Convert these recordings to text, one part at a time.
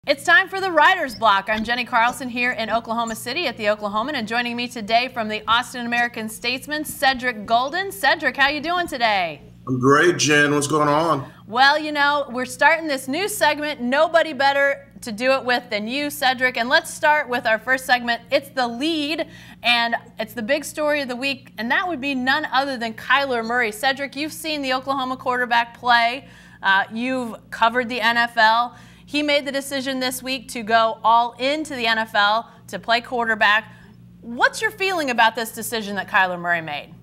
It's time for the Writer's Block. I'm Jenni Carlson here in Oklahoma City at the Oklahoman, and joining me today from the Austin American-Statesman, Cedric Golden. Cedric, how you doing today? I'm great, Jen. What's going on? Well, you know, we're starting this new segment. Nobody better to do it with than you, Cedric. And let's start with our first segment. It's the lead, and it's the big story of the week, and that would be none other than Kyler Murray. Cedric, you've seen the Oklahoma quarterback play. You've covered the NFL. He made the decision this week to go all into the NFL to play quarterback. What's your feeling about this decision that Kyler Murray made?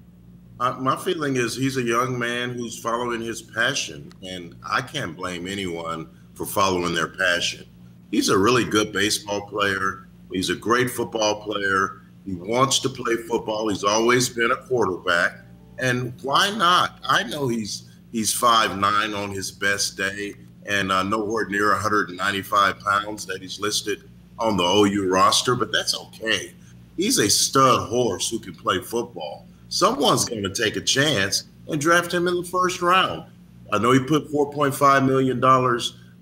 My feeling is he's a young man who's following his passion, and I can't blame anyone for following their passion. He's a really good baseball player. He's a great football player. He wants to play football. He's always been a quarterback. And why not? I know he's 5'9" on his best day and nowhere near 195 pounds that he's listed on the OU roster, but that's okay. He's a stud horse who can play football. Someone's going to take a chance and draft him in the first round. I know he put $4.5 million.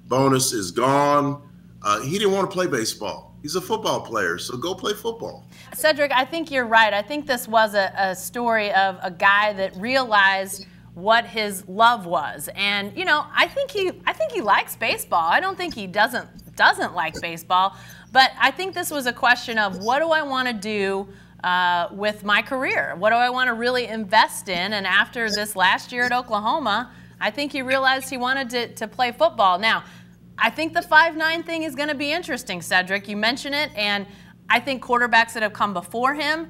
Bonus is gone. He didn't want to play baseball. He's a football player, so go play football. Cedric, I think you're right. I think this was a story of a guy that realized what his love was. And, you know, I think he likes baseball. I don't think he doesn't like baseball. But I think this was a question of, what do I want to do with my career? What do I want to really invest in? And after this last year at Oklahoma, I think he realized he wanted to play football. Now, I think the 5'9" thing is going to be interesting, Cedric. You mentioned it, and I think quarterbacks that have come before him,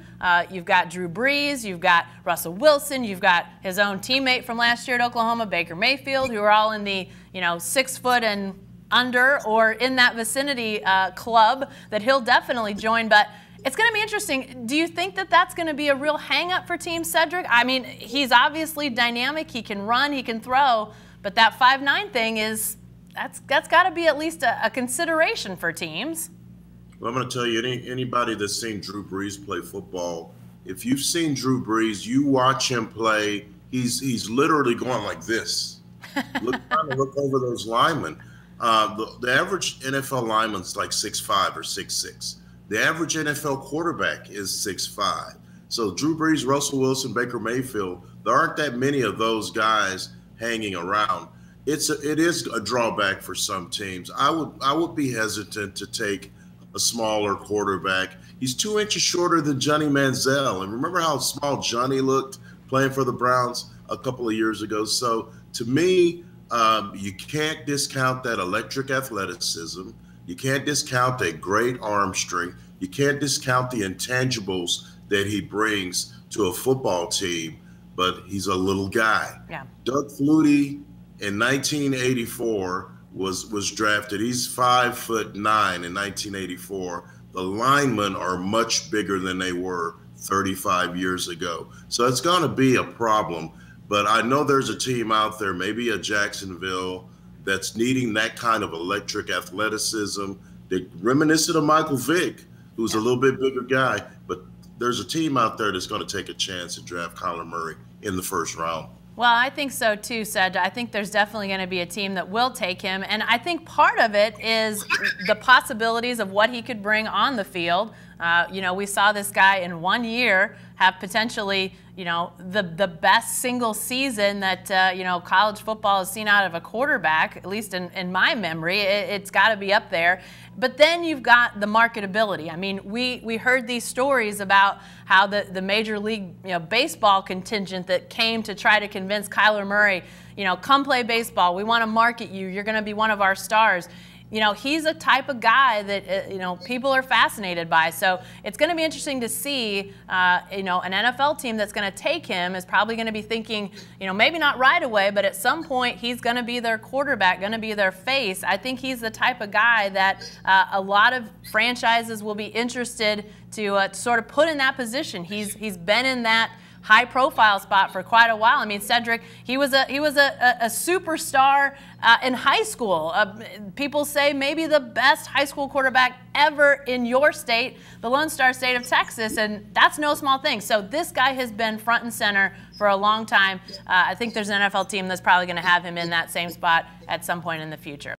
you've got Drew Brees, you've got Russell Wilson, you've got his own teammate from last year at Oklahoma, Baker Mayfield, who are all in the 6 foot and under or in that vicinity club that he'll definitely join. But it's going to be interesting. Do you think that that's going to be a real hang-up for Team Cedric? I mean, he's obviously dynamic. He can run, he can throw, but that 5'9" thing is that's got to be at least a consideration for teams. Well, I'm going to tell you, anybody that's seen Drew Brees play football, if you've seen Drew Brees, you watch him play, he's literally going like this. Trying to look over those linemen. The average NFL lineman's like 6'5" or 6'6". The average NFL quarterback is 6'5". So Drew Brees, Russell Wilson, Baker Mayfield, there aren't that many of those guys hanging around. It is a drawback for some teams. I would be hesitant to take a smaller quarterback. He's 2 inches shorter than Johnny Manziel. And remember how small Johnny looked playing for the Browns a couple of years ago? So to me, you can't discount that electric athleticism. You can't discount that great arm strength. You can't discount the intangibles that he brings to a football team, but he's a little guy. Yeah. Doug Flutie in 1984 was drafted. He's 5'9" in 1984. The linemen are much bigger than they were 35 years ago. So it's going to be a problem. But I know there's a team out there, maybe a Jacksonville, that's needing that kind of electric athleticism. They're reminiscent of Michael Vick, who's a little bit bigger guy. But there's a team out there that's going to take a chance to draft Kyler Murray in the first round. Well, I think so too, Ced. I think there's definitely going to be a team that will take him. And I think part of it is the possibilities of what he could bring on the field. You know, we saw this guy in 1 year have potentially, the best single season that, college football has seen out of a quarterback, at least in my memory. It's got to be up there. But then you've got the marketability. I mean, we heard these stories about how the Major League Baseball contingent that came to try to convince Kyler Murray, come play baseball. We want to market you. You're going to be one of our stars. He's a type of guy that, people are fascinated by. So it's going to be interesting to see, an NFL team that's going to take him is probably going to be thinking, maybe not right away, but at some point he's going to be their quarterback, going to be their face. I think he's the type of guy that a lot of franchises will be interested to sort of put in that position. He's been in that high-profile spot for quite a while. I mean, Cedric, he was a superstar in high school. People say maybe the best high school quarterback ever in your state, the Lone Star State of Texas, and that's no small thing. So this guy has been front and center for a long time. I think there's an NFL team that's probably going to have him in that same spot at some point in the future.